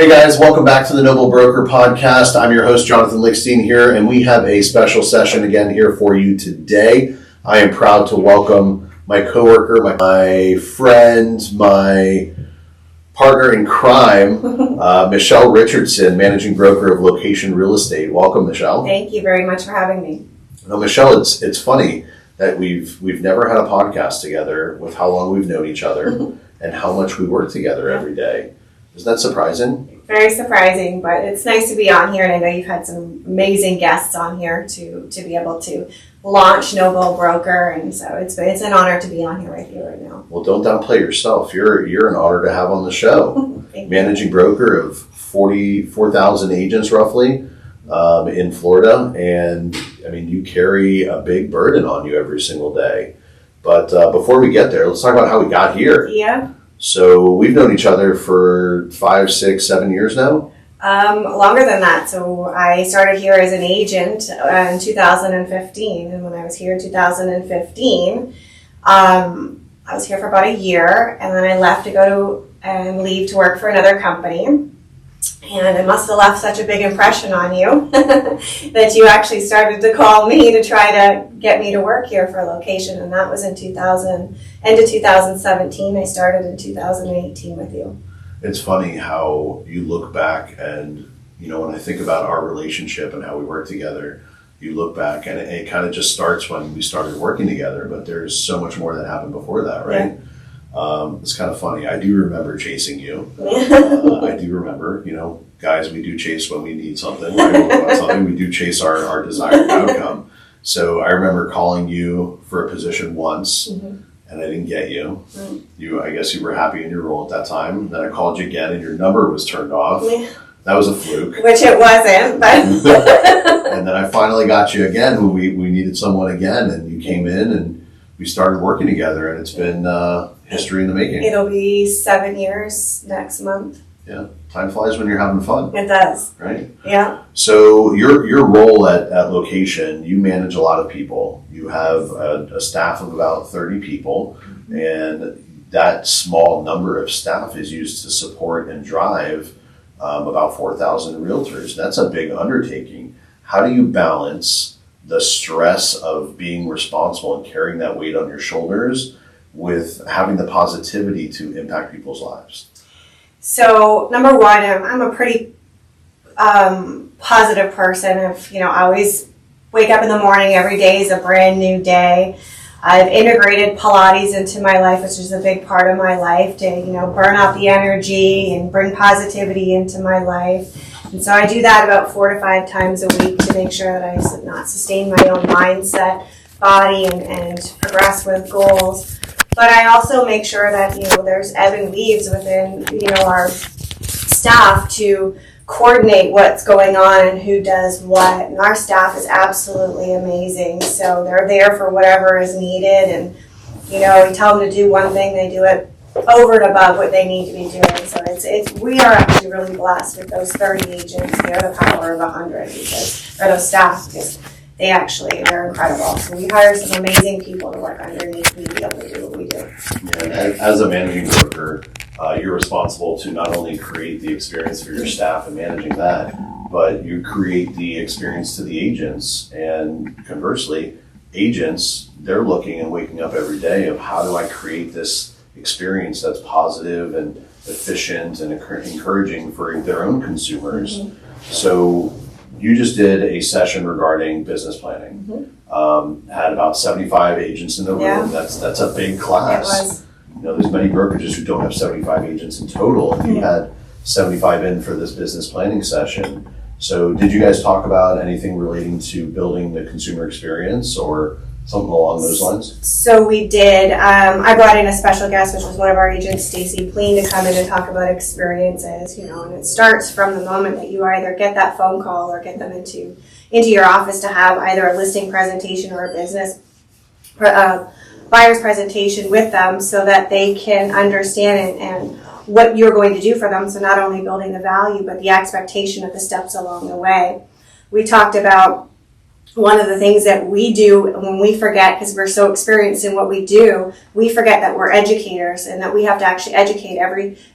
Hey guys, welcome back to the Noble Broker Podcast. I'm your host, Jonathan Lickstein here, and we have a special session again here for you today. I am proud to welcome my coworker, my friend, my partner in crime, Michelle Richardson, managing broker of LoKation Real Estate. Welcome, Michelle. Thank you very much for having me. Now, Michelle, it's funny that we've never had a podcast together with how long we've known each other and how much we work together every day. Isn't that surprising? Very surprising, but it's nice to be on here, and I know you've had some amazing guests on here to be able to launch Noble Broker, and so it's an honor to be on here with you right now. Well, don't downplay yourself. You're an honor to have on the show. Managing broker of 44,000 agents roughly in Florida, and I mean you carry a big burden on you every single day. But before we get there, let's talk about how we got here. Yeah. So we've known each other for 5, 6, 7 years now? Longer than that. So I started here as an agent in 2015. And when I was here in 2015, I was here for about a year. And then I left to leave to work for another company. And it must have left such a big impression on you that you actually started to call me to try to get me to work here for LoKation. And that was in end of 2017. I started in 2018 with you. It's funny how you look back and, when I think about our relationship and how we work together, you look back and it kind of just starts when we started working together, but there's so much more that happened before that, right? Yeah. It's kind of funny. I do remember chasing you. I do remember, guys, we do chase when we need something. Right? When we want something, we do chase our desired outcome. So I remember calling you for a position once, and I didn't get you. I guess you were happy in your role at that time. Then I called you again, and your number was turned off. That was a fluke. Which it wasn't, but. And then I finally got you again when we needed someone again, and you came in, and we started working together, and it's been history in the making. It'll be 7 years next month. Yeah, time flies when you're having fun. It does. Right? Yeah. So your role at LoKation, you manage a lot of people. You have a staff of about 30 people, and that small number of staff is used to support and drive about 4,000 realtors. That's a big undertaking. How do you balance the stress of being responsible and carrying that weight on your shoulders with having the positivity to impact people's lives? So number one, I'm a pretty positive person. I always wake up in the morning. Every day is a brand new day. I've integrated Pilates into my life, which is a big part of my life, to burn out the energy and bring positivity into my life. And so I do that about 4 to 5 times a week to make sure that I not sustain my own mindset, body, and progress with goals. But I also make sure that, there's ebb and leaves within, our staff to coordinate what's going on and who does what. And our staff is absolutely amazing. So they're there for whatever is needed. And, we tell them to do one thing, they do it over and above what they need to be doing. So we are actually really blessed with those 30 agents. They're the power of 100 or those staff, because they're incredible. So we hire some amazing people to work underneath me to be able to do what we do. Yeah, as a managing broker, you're responsible to not only create the experience for your staff and managing that, but you create the experience to the agents. And conversely, agents, they're looking and waking up every day of how do I create this experience that's positive and efficient and encouraging for their own consumers. So you just did a session regarding business planning. Had about 75 agents in the room. Yeah. That's a big class. It was. There's many brokerages who don't have 75 agents in total, and you had 75 in for this business planning session. So did you guys talk about anything relating to building the consumer experience or something along those lines? So we did. I brought in a special guest, which was one of our agents, Stacy Pleen, to come in and talk about experiences. And it starts from the moment that you either get that phone call or get them into your office to have either a listing presentation or a business buyer's presentation with them, so that they can understand and what you're going to do for them. So not only building the value, but the expectation of the steps along the way. We talked about one of the things that we do when we forget, because we're so experienced in what we do, we forget that we're educators and that we have to actually educate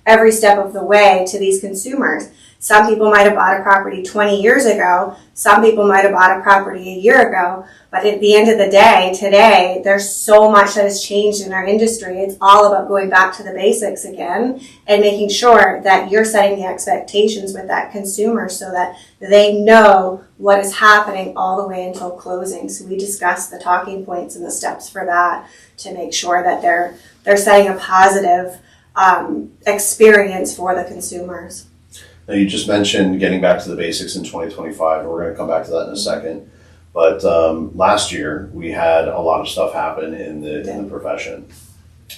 every step of the way to these consumers. Some people might have bought a property 20 years ago. Some people might have bought a property a year ago. But at the end of the day, today, there's so much that has changed in our industry. It's all about going back to the basics again and making sure that you're setting the expectations with that consumer so that they know what is happening all the way until closing. So we discuss the talking points and the steps for that to make sure that they're setting a positive experience for the consumers. Now, you just mentioned getting back to the basics in 2025, and we're going to come back to that in a second. But last year, we had a lot of stuff happen in the profession.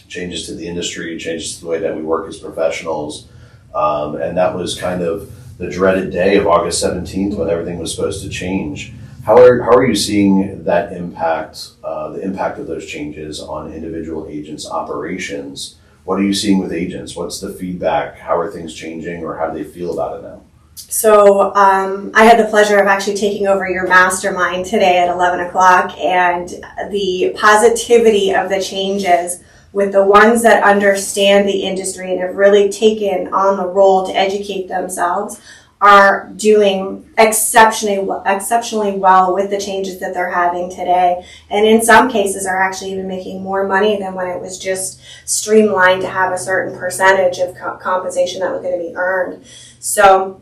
Changes to the industry, changes to the way that we work as professionals. And that was kind of the dreaded day of August 17th when everything was supposed to change. How are you seeing that impact, the impact of those changes on individual agents' operations? What are you seeing with agents? What's the feedback? How are things changing, or how do they feel about it now? So I had the pleasure of actually taking over your mastermind today at 11 o'clock, and the positivity of the changes with the ones that understand the industry and have really taken on the role to educate themselves are doing exceptionally well with the changes that they're having today. And in some cases are actually even making more money than when it was just streamlined to have a certain percentage of compensation that was going to be earned. So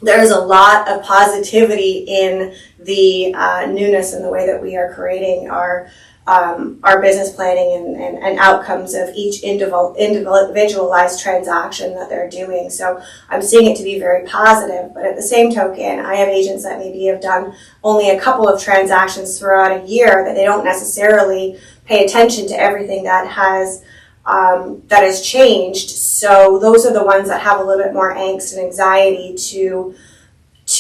there's a lot of positivity in the newness in the way that we are creating our business planning and outcomes of each individualized transaction that they're doing. So I'm seeing it to be very positive, but at the same token, I have agents that maybe have done only a couple of transactions throughout a year that they don't necessarily pay attention to everything that has changed. So those are the ones that have a little bit more angst and anxiety to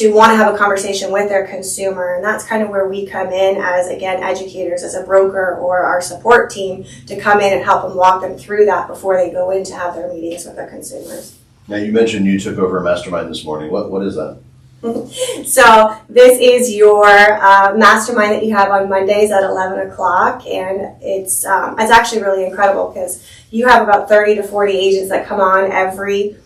want to have a conversation with their consumer. And that's kind of where we come in as, again, educators, as a broker or our support team to come in and help them walk them through that before they go in to have their meetings with their consumers. Now, you mentioned you took over a mastermind this morning. What is that? So this is your mastermind that you have on Mondays at 11 o'clock. And it's actually really incredible because you have about 30 to 40 agents that come on every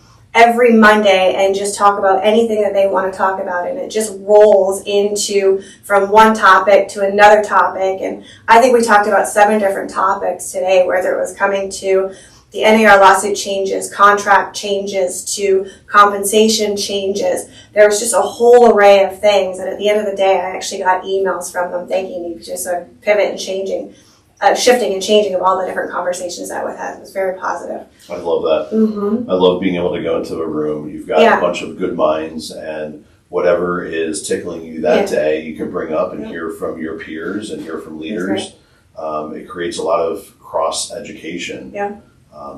Monday and just talk about anything that they want to talk about, and it just rolls into from one topic to another topic. And I think we talked about 7 different topics today, whether it was coming to the NAR lawsuit changes, contract changes, to compensation changes. There was just a whole array of things, and at the end of the day, I actually got emails from them thanking me for just sort of pivot and shifting and changing of all the different conversations that we had. It was very positive. I love that. Mm-hmm. I love being able to go into a room. You've got a bunch of good minds, and whatever is tickling you that day, you can bring up and hear from your peers and hear from leaders. Right. It creates a lot of cross education. Yeah.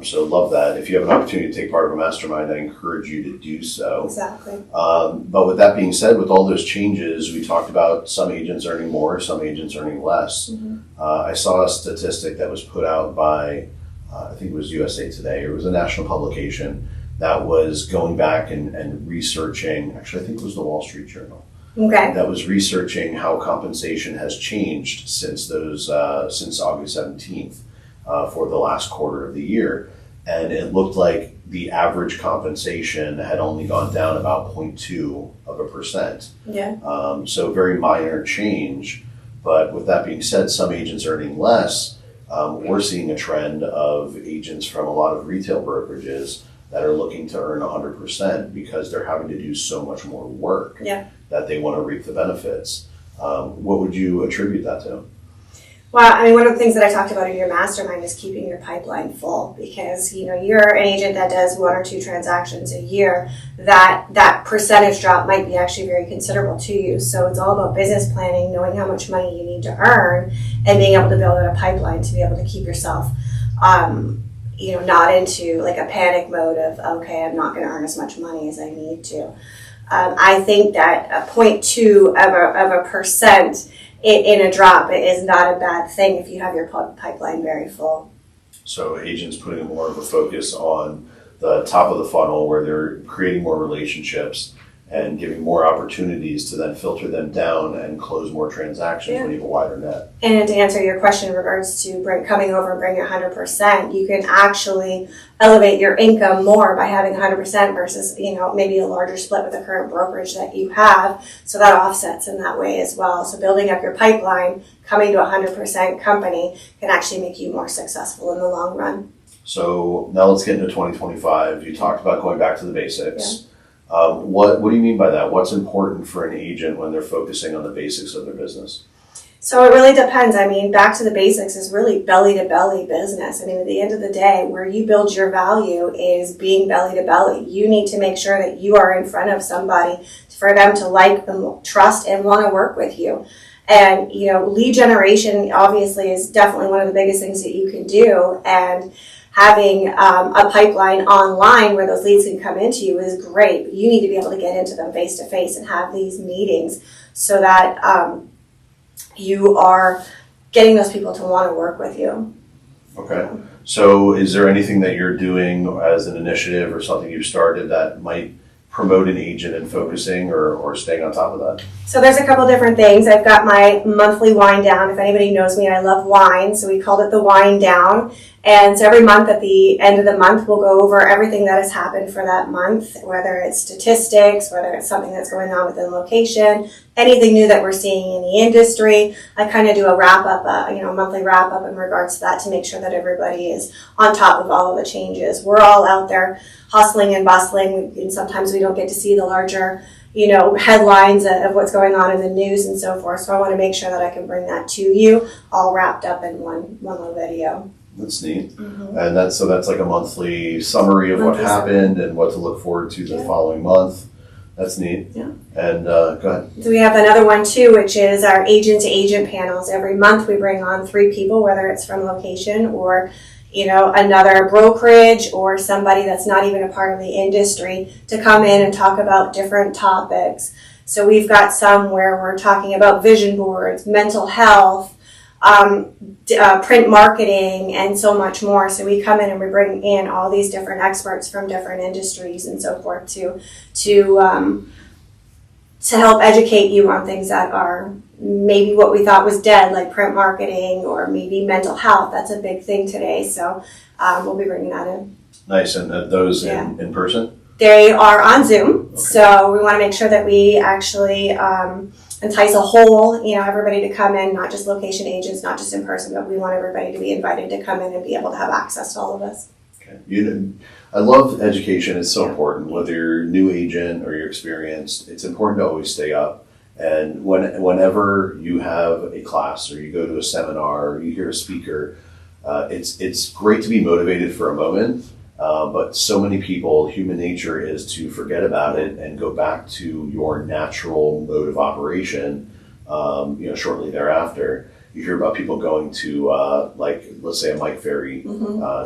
So love that. If you have an opportunity to take part of a mastermind, I encourage you to do so. Exactly. But with that being said, with all those changes, we talked about some agents earning more, some agents earning less. Mm-hmm. I saw a statistic that was put out by, I think it was USA Today, or it was a national publication that was going back and researching, actually I think it was the Wall Street Journal. Okay. That was researching how compensation has changed since August 17th. For the last quarter of the year. And it looked like the average compensation had only gone down about 0.2%. Yeah. So very minor change. But with that being said, some agents earning less. We're seeing a trend of agents from a lot of retail brokerages that are looking to earn 100% because they're having to do so much more work that they want to reap the benefits. What would you attribute that to? Well, I mean, one of the things that I talked about in your mastermind is keeping your pipeline full, because, you know, you're an agent that does 1 or 2 transactions a year, that percentage drop might be actually very considerable to you. So it's all about business planning, knowing how much money you need to earn, and being able to build out a pipeline to be able to keep yourself, not into like a panic mode of, okay, I'm not going to earn as much money as I need to. I think that a 0.2 of a percent in a drop is not a bad thing if you have your pipeline very full. So agents putting more of a focus on the top of the funnel where they're creating more relationships and giving more opportunities to then filter them down and close more transactions when you have a wider net. And to answer your question in regards to coming over and bringing 100%, you can actually elevate your income more by having 100% versus, maybe a larger split with the current brokerage that you have. So that offsets in that way as well. So building up your pipeline, coming to a 100% company can actually make you more successful in the long run. So now let's get into 2025. You talked about going back to the basics. What do you mean by that? What's important for an agent when they're focusing on the basics of their business? So it really depends. Back to the basics is really belly to belly business. At the end of the day, where you build your value is being belly to belly. You need to make sure that you are in front of somebody for them to like them, trust, and want to work with you. And, lead generation obviously is definitely one of the biggest things that you can do. And having a pipeline online where those leads can come into you is great, but you need to be able to get into them face to face and have these meetings so that you are getting those people to want to work with you. Okay. So is there anything that you're doing as an initiative or something you've started that might promote an agent and focusing or staying on top of that? So there's a couple different things. I've got my monthly wine down. If anybody knows me, I love wine, so we called it the wine down. And so every month at the end of the month, we'll go over everything that has happened for that month, whether it's statistics, whether it's something that's going on within LoKation, anything new that we're seeing in the industry. I kind of do a wrap up, monthly wrap up in regards to that to make sure that everybody is on top of all of the changes. We're all out there hustling and bustling, and sometimes we don't get to see the larger headlines of what's going on in the news and so forth. So I want to make sure that I can bring that to you all wrapped up in one little video. That's neat. And that's like a monthly summary of what happened and what to look forward to the following month. That's neat. Yeah. And go ahead. So we have another one too, which is our agent to agent panels. Every month we bring on 3 people, whether it's from LoKation or another brokerage or somebody that's not even a part of the industry, to come in and talk about different topics. So we've got some where we're talking about vision boards, mental health, print marketing, and so much more. So we come in and we bring in all these different experts from different industries and so forth to help educate you on things that are maybe what we thought was dead, like print marketing or maybe mental health. That's a big thing today. So we'll be bringing that in. Nice. And those in person? They are on Zoom. Okay. So we want to make sure that we actually entice a whole, everybody to come in, not just LoKation agents, not just in person, but we want everybody to be invited to come in and be able to have access to all of us. Okay. I love education. It's so important, whether you're a new agent or you're experienced. It's important to always stay up. And whenever you have a class or you go to a seminar or you hear a speaker, it's great to be motivated for a moment. But so many people, human nature is to forget about it and go back to your natural mode of operation, shortly thereafter. You hear about people going to, let's say a Mike Ferry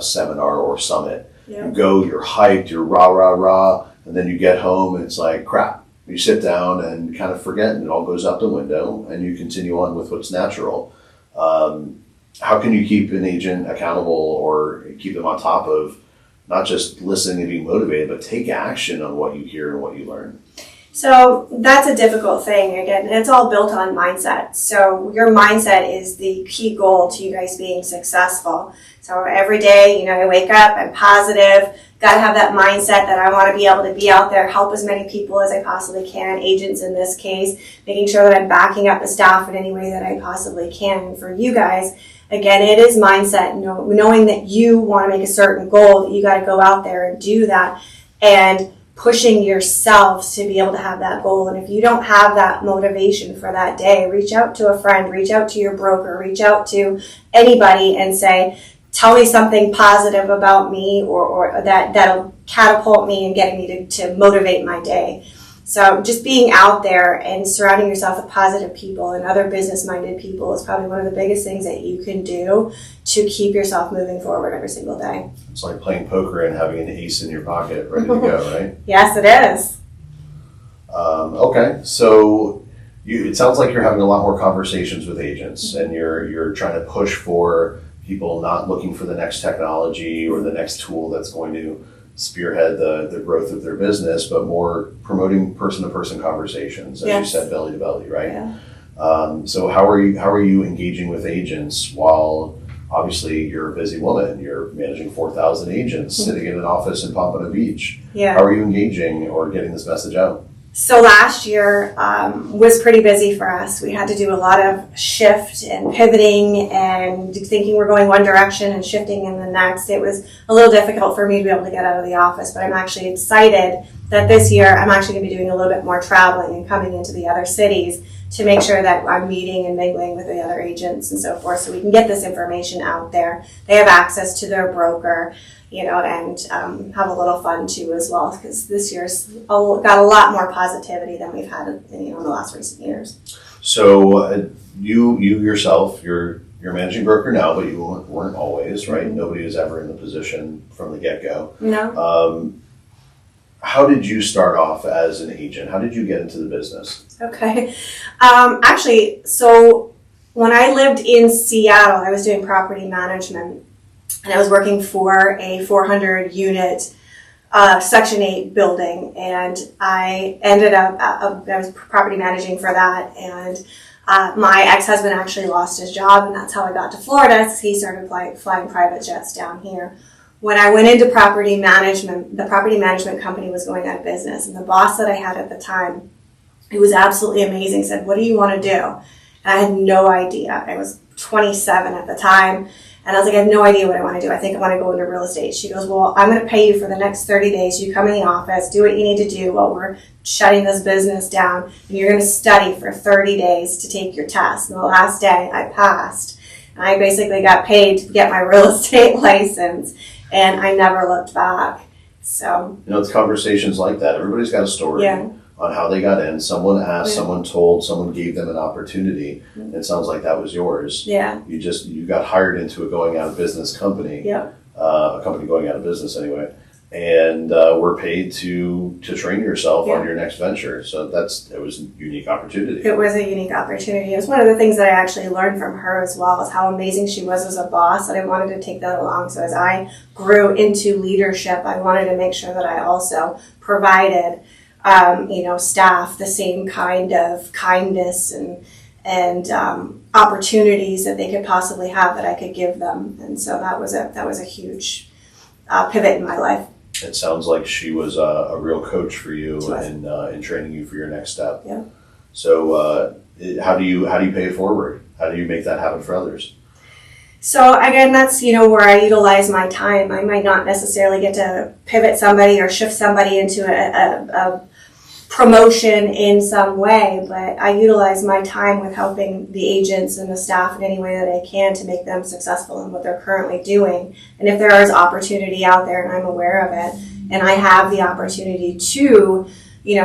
seminar or summit. Yeah. You go, you're hyped, you're rah, rah, rah, and then you get home and it's like, crap. You sit down and kind of forget and it all goes out the window and you continue on with what's natural. How can you keep an agent accountable or keep them on top of not just listening and being motivated, but take action on what you hear and what you learn? So that's a difficult thing. Again, it's all built on mindset. So your mindset is the key goal to you guys being successful. So every day, I wake up, I'm positive, got to have that mindset that I want to be able to be out there, help as many people as I possibly can, agents in this case, making sure that I'm backing up the staff in any way that I possibly can. And for you guys, again, it is mindset, knowing that you want to make a certain goal, that you got to go out there and do that, and pushing yourself to be able to have that goal. And if you don't have that motivation for that day, reach out to a friend, reach out to your broker, reach out to anybody and say, tell me something positive about me or that'll catapult me and getting me to motivate my day. So just being out there and surrounding yourself with positive people and other business-minded people is probably one of the biggest things that you can do to keep yourself moving forward every single day. It's like playing poker and having an ace in your pocket ready to go, right? Yes, it is. Okay, so it sounds like you're having a lot more conversations with agents and you're trying to push for people not looking for the next technology or the next tool that's going to spearhead the growth of their business, but more promoting person-to-person conversations, as you Yes. said, belly to belly, right? Yeah. So how are you engaging with agents while obviously you're a busy woman, you're managing 4,000 agents sitting in an office in Pompano Beach. Yeah. How are you engaging or getting this message out? So last year was pretty busy for us. We had to do a lot of shift and pivoting and thinking we're going one direction and shifting in the next. It was a little difficult for me to be able to get out of the office, but I'm actually excited that this year I'm actually going to be doing a little bit more traveling and coming into the other cities to make sure that I'm meeting and mingling with the other agents and so forth, so we can get this information out there. They have access to their broker, and have a little fun too as well, because this year's got a lot more positivity than we've had in the last recent years. So you yourself, you're managing broker now, but you weren't always, right? Mm-hmm. Nobody was ever in the position from the get-go. No. How did you start off as an agent? How did you get into the business? Okay. Actually, so when I lived in Seattle, I was doing property management, and I was working for a 400 unit Section 8 building, and I ended up, I was property managing for that, and my ex-husband actually lost his job, and that's how I got to Florida, because he started flying private jets down here. When I went into property management, the property management company was going out of business, and the boss that I had at the time, who was absolutely amazing, said, "What do you want to do?" And I had no idea. I was 27 at the time, and I was like, I have no idea what I want to do. I think I want to go into real estate. She goes, "Well, I'm going to pay you for the next 30 days. You come in the office, do what you need to do while we're shutting this business down, and you're going to study for 30 days to take your test." And the last day I passed, and I basically got paid to get my real estate license, and I never looked back. So, It's conversations like that. Everybody's got a story on how they got in. Someone asked, someone told, someone gave them an opportunity. And it sounds like that was yours. yeah, You got hired into a going out of business company, yeah. A company going out of business anyway, and were paid to train yourself on your next venture. So it was a unique opportunity. It was a unique opportunity. It was one of the things that I actually learned from her as well, is how amazing she was as a boss, and I wanted to take that along. So as I grew into leadership, I wanted to make sure that I also provided staff the same kind of kindness and opportunities that they could possibly have that I could give them. And so that was a huge pivot in my life. It sounds like she was a real coach for you in training you for your next step. Yeah. So how do you pay it forward? How do you make that happen for others? So again, that's where I utilize my time. I might not necessarily get to pivot somebody or shift somebody into a promotion in some way, but I utilize my time with helping the agents and the staff in any way that I can to make them successful in what they're currently doing. And if there is opportunity out there and I'm aware of it, and I have the opportunity to,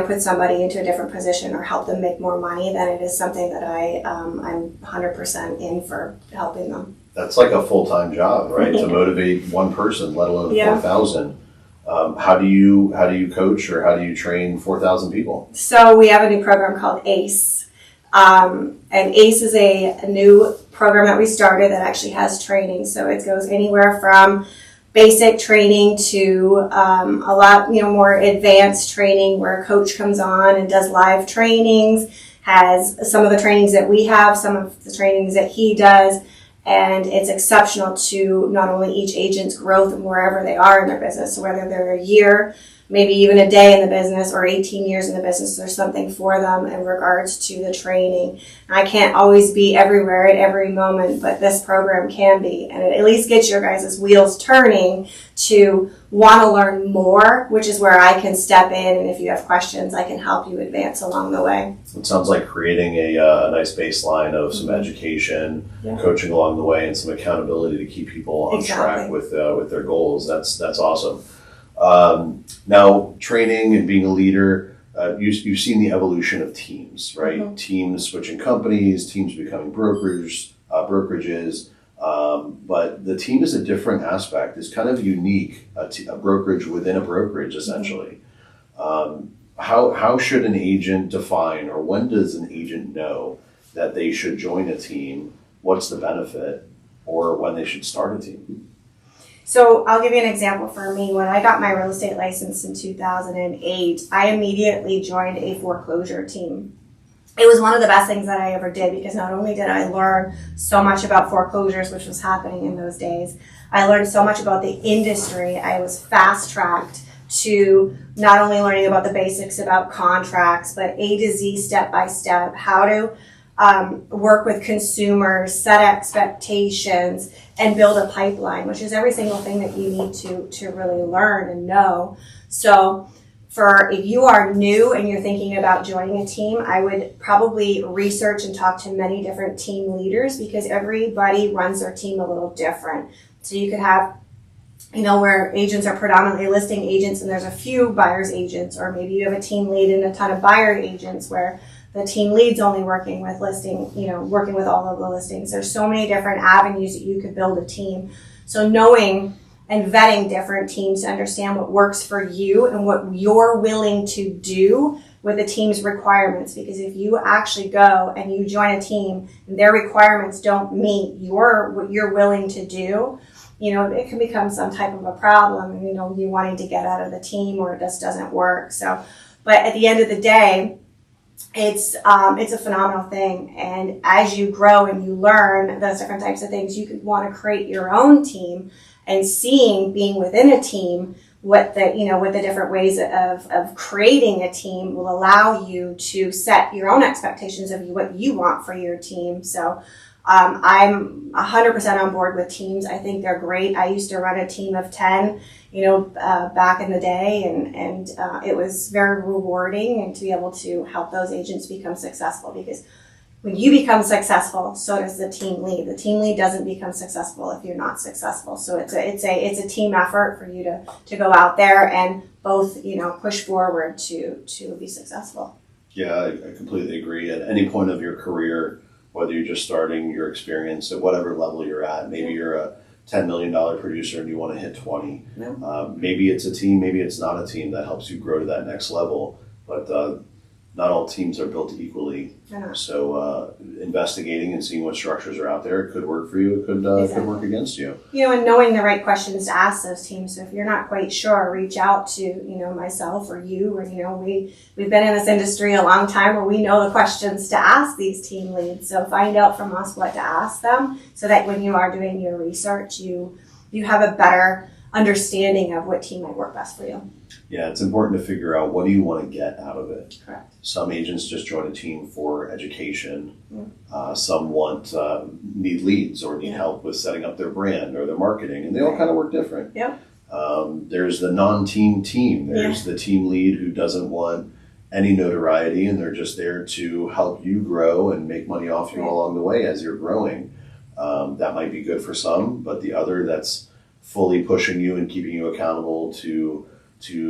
put somebody into a different position or help them make more money, then it is something that I'm 100% in for helping them. That's like a full-time job, right? To motivate one person, let alone 4,000. How do you coach or how do you train 4,000 people? So we have a new program called ACE. And ACE is a new program that we started that actually has training. So it goes anywhere from basic training to a lot more advanced training, where a coach comes on and does live trainings, has some of the trainings that we have, some of the trainings that he does. And it's exceptional to not only each agent's growth and wherever they are in their business, so whether they're a year, maybe even a day in the business, or 18 years in the business, there's something for them in regards to the training. And I can't always be everywhere at every moment, but this program can be. And it at least gets your guys' wheels turning to want to learn more, which is where I can step in. And if you have questions, I can help you advance along the way. It sounds like creating a nice baseline of some education, coaching along the way, and some accountability to keep people on track with their goals. That's awesome. Now, training and being a leader, you've seen the evolution of teams, right? Mm-hmm. Teams switching companies, teams becoming brokerages. But the team is a different aspect. It's kind of unique, a brokerage within a brokerage, essentially. How should an agent define, or when does an agent know that they should join a team? What's the benefit, or when they should start a team? So I'll give you an example for me. When I got my real estate license in 2008, I immediately joined a foreclosure team. It was one of the best things that I ever did because not only did I learn so much about foreclosures, which was happening in those days, I learned so much about the industry. I was fast-tracked to not only learning about the basics about contracts, but A to Z, step by step, how to work with consumers, set expectations, and build a pipeline, which is every single thing that you need to really learn and know. So if you are new and you're thinking about joining a team, I would probably research and talk to many different team leaders because everybody runs their team a little different. So you could have, where agents are predominantly listing agents and there's a few buyer's agents, or maybe you have a team lead and a ton of buyer agents where the team lead's only working with listing, working with all of the listings. There's so many different avenues that you could build a team. So knowing and vetting different teams to understand what works for you and what you're willing to do with the team's requirements. Because if you actually go and you join a team and their requirements don't meet what you're willing to do, it can become some type of a problem, you wanting to get out of the team or it just doesn't work. So, but at the end of the day, it's a phenomenal thing. And as you grow and you learn those different types of things, you could want to create your own team and being within a team, what the different ways of creating a team will allow you to set your own expectations of what you want for your team. So I'm 100% on board with teams. I think they're great. I used to run a team of 10, back in the day, and it was very rewarding and to be able to help those agents become successful, because when you become successful, so does the team lead. The team lead doesn't become successful if you're not successful. So it's a team effort for you to go out there and both, push forward to be successful. Yeah, I completely agree. At any point of your career, whether you're just starting your experience at whatever level you're at, maybe you're a $10 million producer and you want to hit 20. Yeah. Maybe it's a team, maybe it's not a team that helps you grow to that next level. But not all teams are built equally. Yeah. So investigating and seeing what structures are out there, it could work for you, it could work against you. And knowing the right questions to ask those teams. So if you're not quite sure, reach out to, myself or you, or, we've been in this industry a long time where we know the questions to ask these team leads. So find out from us what to ask them so that when you are doing your research, you have a better understanding of what team might work best for you. Yeah, it's important to figure out what do you want to get out of it. Correct. Some agents just join a team for education. Yeah. Some need leads or need help with setting up their brand or their marketing, and they all kind of work different. Yeah. There's the non-team team. There's the team lead who doesn't want any notoriety, and they're just there to help you grow and make money off you along the way as you're growing. That might be good for some, but the other that's fully pushing you and keeping you accountable to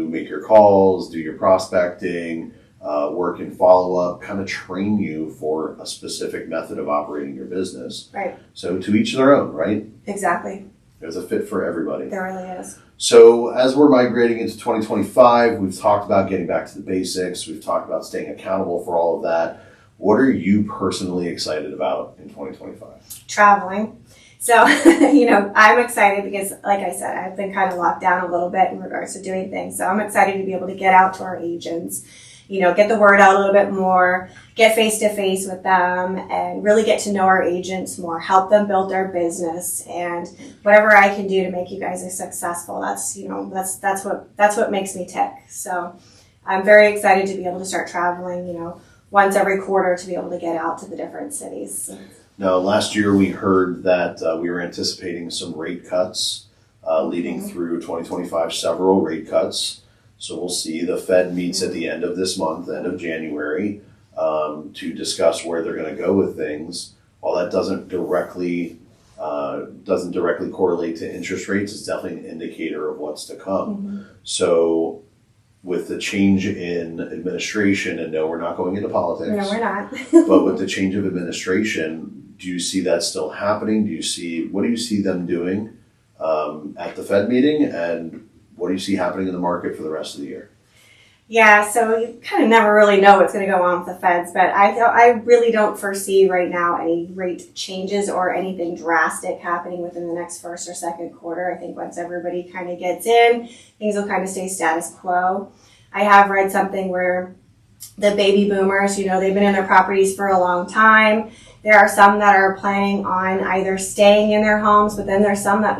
make your calls, do your prospecting, work and follow up, kind of train you for a specific method of operating your business. Right. So to each their own, right? Exactly. There's a fit for everybody. There really is. So as we're migrating into 2025, we've talked about getting back to the basics. We've talked about staying accountable for all of that. What are you personally excited about in 2025? Traveling. So, I'm excited because, like I said, I've been kind of locked down a little bit in regards to doing things. So I'm excited to be able to get out to our agents, get the word out a little bit more, get face-to-face with them, and really get to know our agents more, help them build their business, and whatever I can do to make you guys successful. That's what makes me tick. So I'm very excited to be able to start traveling, once every quarter, to be able to get out to the different cities. Now, last year we heard that we were anticipating some rate cuts leading through 2025, several rate cuts. So we'll see. The Fed meets at the end of this month, end of January, to discuss where they're going to go with things. While that doesn't directly correlate to interest rates, it's definitely an indicator of what's to come. Mm-hmm. So with the change in administration, and no, we're not going into politics. No, we're not. But with the change of administration, do you see that still happening? What do you see them doing at the Fed meeting, and what do you see happening in the market for the rest of the year? Yeah, so you kind of never really know what's going to go on with the feds, but I really don't foresee right now any rate changes or anything drastic happening within the next first or second quarter. I think once everybody kind of gets in, things will kind of stay status quo. I have read something where the baby boomers, they've been in their properties for a long time. There are some that are planning on either staying in their homes, but then there's some that,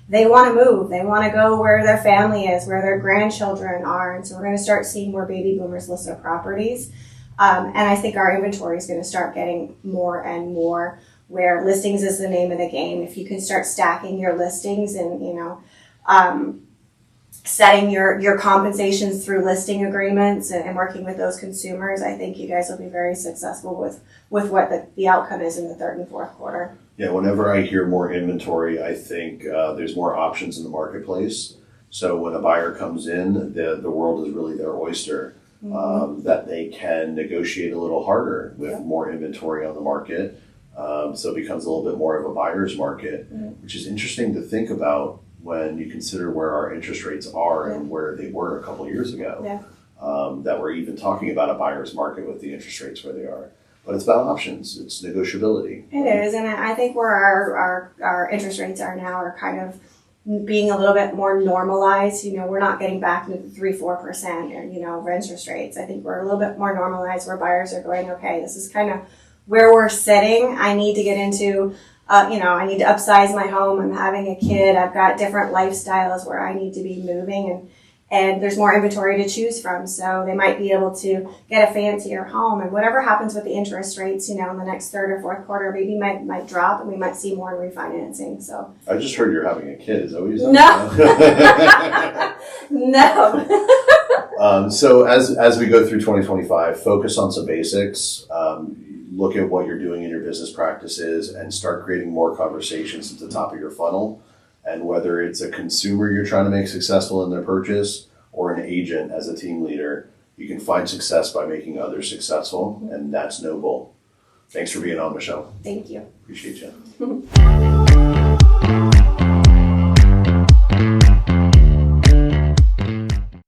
they want to move. They want to go where their family is, where their grandchildren are. And so we're going to start seeing more baby boomers list their properties. And I think our inventory is going to start getting more and more where listings is the name of the game. If you can start stacking your listings and, setting your compensations through listing agreements and working with those consumers, I think you guys will be very successful with what the outcome is in the third and fourth quarter. Yeah, whenever I hear more inventory, I think there's more options in the marketplace. So when a buyer comes in, the world is really their oyster, that they can negotiate a little harder with more inventory on the market. So it becomes a little bit more of a buyer's market, which is interesting to think about when you consider where our interest rates are and where they were a couple years ago. That we're even talking about a buyer's market with the interest rates where they are. But it's about options. It's negotiability. It is, and I think where our interest rates are now are kind of being a little bit more normalized. We're not getting back into the 3-4% of interest rates. I think we're a little bit more normalized where buyers are going, okay, this is kind of where we're sitting. I need to get into, I need to upsize my home. I'm having a kid. I've got different lifestyles where I need to be moving and there's more inventory to choose from. So they might be able to get a fancier home, and whatever happens with the interest rates, in the next third or fourth quarter, maybe might drop and we might see more in refinancing. So I just heard you're having a kid. Is that what you said? No. No. So as we go through 2025, focus on some basics. Look at what you're doing in your business practices and start creating more conversations at the top of your funnel. And whether it's a consumer you're trying to make successful in their purchase or an agent as a team leader, you can find success by making others successful, and that's noble. Thanks for being on, Michelle. Thank you. Appreciate you.